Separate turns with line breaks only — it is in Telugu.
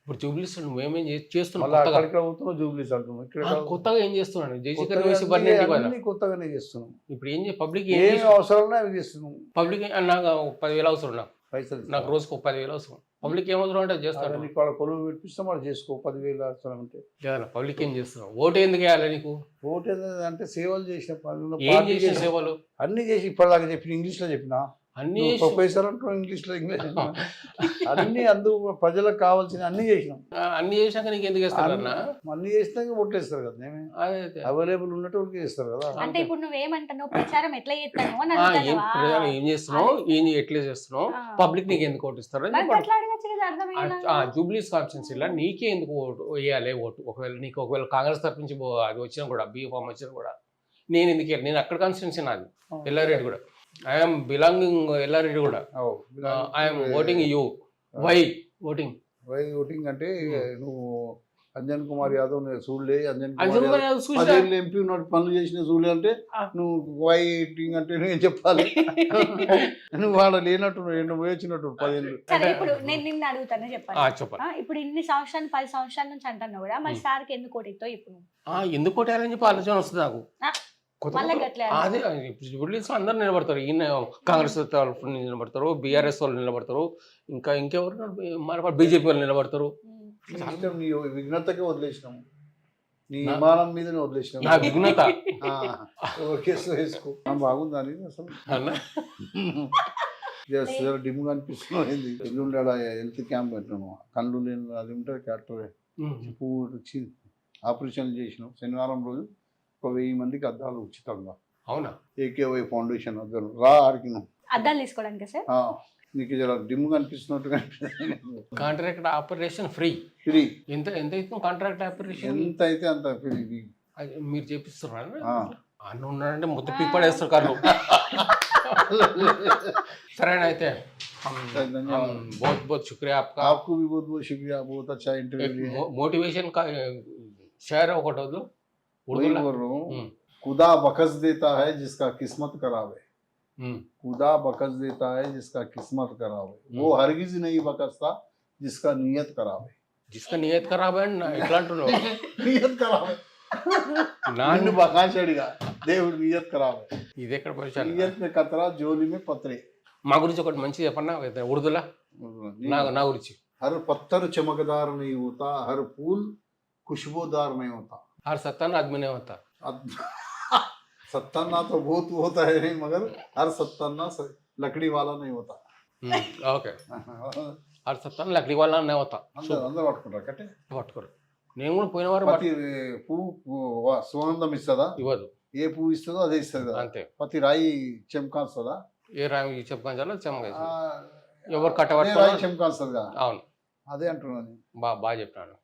ఇప్పుడు జూబ్లీస్ నువ్వేమేం చేస్తున్నావు
మళ్ళీ
కొత్తగా?
అక్కడికి అవుతున్నావు జూబ్లీస్ అంటున్నావు ఇక్కడ
కొత్తగా ఏం చేస్తున్నాను జయశేఖర్
కొత్తగా
వేసి బర్నీ
అన్ని కొత్తగానే చేస్తున్నాం.
ఇప్పుడు ఏం పబ్లిక్
ఏమి అవసరం అవి చేస్తున్నాం.
పబ్లిక్ నాకు 10,000 అవసరం
పైసలు
నాకు రోజుకు 10,000 అవసరం. పబ్లిక్ ఏం అవసరం అంటే చేస్తాను.
నీకు వాళ్ళ కొలువు పెట్టిస్తాం వాడు చేసుకో 10,000 అవసరం అంటే.
పబ్లిక్ ఏం చేస్తున్నావు? ఓటు ఎందుకు వేయాలి నీకు?
ఓటు అంటే సేవలు చేసిన పనులు
ఏం చేసిన సేవలు
అన్ని చేసి ఇప్పటిదాకా చెప్పిన ఇంగ్లీష్లో చెప్పినా
అన్ని
ప్రొఫెసర్ అంటూ ఇంగ్లీష్లో అన్ని అందుకు ప్రజలకు కావాల్సిన అన్ని చేసినాం.
అన్ని చేసినాక నీకు ఎందుకు వేస్తారు అన్న?
అన్ని చేసినాక ఓట్లేస్తారు కదా. మేమే అవైలబుల్ ఉన్నట్టు చేస్తారు కదా.
అంటే ఇప్పుడు నువ్వేమంటున్నావు ప్రచారం ఎట్లా చేస్తాను అని
ఏం చేస్తున్నావు, ఏం ఎట్లా చేస్తున్నావు, పబ్లిక్ నీకు ఎందుకు ఓటు ఇస్తారు? జూబ్లీస్ కాన్స్టిట్యున్సీలో నీకే ఎందుకు ఓటు వేయాలి? ఓటు ఒకవేళ కాంగ్రెస్ తరఫు నుంచి అది వచ్చినా కూడా బీ ఫామ్ వచ్చినా కూడా నేను ఎందుకు వేయాలి? నేను అక్కడ కాన్స్టిట్యున్సీ నాది ఎల్లారెడ్డి కూడా. ఐఎమ్ బిలాంగింగ్ ఎల్లారెడ్డి కూడా. I am voting you. Why voting?
Why voting అంటే నువ్వు అంజన్ కుమార్ యాదవ్ చూడలే, అంజన్
కుమార్ యాదవ్
10 ఏళ్ళు ఎంపీ ఉన్నట్టు పనులు చేసిన చూడలే అంటే నువ్వు వై ఓటింగ్ అంటే నేను చెప్పాలి. నువ్వు వాడు లేనట్టు నువ్వు వచ్చినట్టు 10 ఏళ్ళు.
సరే ఇప్పుడు నేను నిన్ను అడుగుతానే చెప్పాను. ఇప్పుడు ఇన్ని సంవత్సరాలు 10 సంవత్సరాల నుంచి అంటున్నావు కూడా మరి సార్కి ఎందుకు ఓటిస్తావు? ఇప్పుడు
ఎందుకు ఓటేయాలని చెప్పి ఆలోచన వస్తుంది నాకు. అదే జూబ్లీస్ అందరు నిలబడతారు. ఈయన కాంగ్రెస్ తరఫున నిలబడతారు, బీఆర్ఎస్ వాళ్ళు నిలబడతారు, ఇంకెవరు మరి బీజేపీ వాళ్ళు నిలబడతారు.
నీ విఘ్నతకే వదిలేసినాము, నీ విమానం మీదనే వదిలేసినాము.
నా విఘ్నత
వేసుకో బాగుందని అసలు డిమ్గా అనిపిస్తుంది. ఎల్లుండి హెల్త్ క్యాంప్ పెట్టినాము. కళ్ళు లేని అది ఉంటుంది క్యారెక్టర్ పువ్వు వచ్చి ఆపరేషన్లు చేసినాం. శనివారం రోజు 1000 మందికి అద్దాలు ఉచితంగా.
అవునా?
ఏకేవై ఫౌండేషన్ అద్దాలు రా ఆడికి
అద్దాలు తీసుకోవడానికి సార్.
నీకు జర డిమ్గా అనిపిస్తున్నట్టుగా.
Contract operation free. ఎంత ఎంత కాంట్రాక్ట్ ఆపరేషన్?
ఎంత అయితే అంత ఫ్రీ.
మీరు చేపిస్తున్నారు అన్న ఉన్నాడంటే మొత్తం పిప్పడేస్తారు కళ్ళు. సరేనా? అయితే बहुत बहुत शुक्रिया आपका.
आपको भी बहुत बहुत शुक्रिया. बहुत अच्छा इंटरव्यू.
मोटिवेशन का शेयर ఒకటి వద్దు.
वही बोल रहा हूँ. खुदा बखश देता है जिसका किस्मत खराब है. खुदा बखश देता है जिसका किस्मत खराब है. वो हरगिज नहीं बखशता जिसका नियत खराब है.
जिसका नियत खराब है ఎట్లా అంటున్నావు?
నియత్ ఖరాబ్ है. నన్ను బకాషడిగా దేవుడు నియత్ ఖరాబ్ है.
ఇది ఎక్కడ పరిచయం?
నియత్ మే ఖతరా జోలి మే పత్రే.
మా గురించి ఒకటి మంచి చెప్పన్నా ఉర్దూలా నా గురించి.
हर पत्थर चमकदार नहीं होता, हर फूल खुशबूदार नहीं होता,
हर सत्तान आदमी नहीं होता.
सत्ताना तो बहुत होता है नहीं, मगर हर सत्ताना लकड़ी वाला नहीं होता.
ఓకే. హర్ సత్తాన్ లక్డీ వాళ్ళ नहीं होता.
అందరూ పట్టుకుంటారు కట్టే
పట్టుకోరు. నేను కూడా పోయిన వారం
ప్రతి పువ్వు సుగంధం ఇస్తుందా?
ఇవ్వదు.
ఏ పువ్వు ఇస్తుందో అదే ఇస్తుంది
అంతే.
ప్రతి రాయి చెంకాస్తుందా?
ఏ రాయి చెప్పుకొని చెమ్మగా ఎవరు కట్టబట్టి
చెంకాస్తుంది కదా.
అవును
అదే అంటున్నాను.
బాగా చెప్పినాను.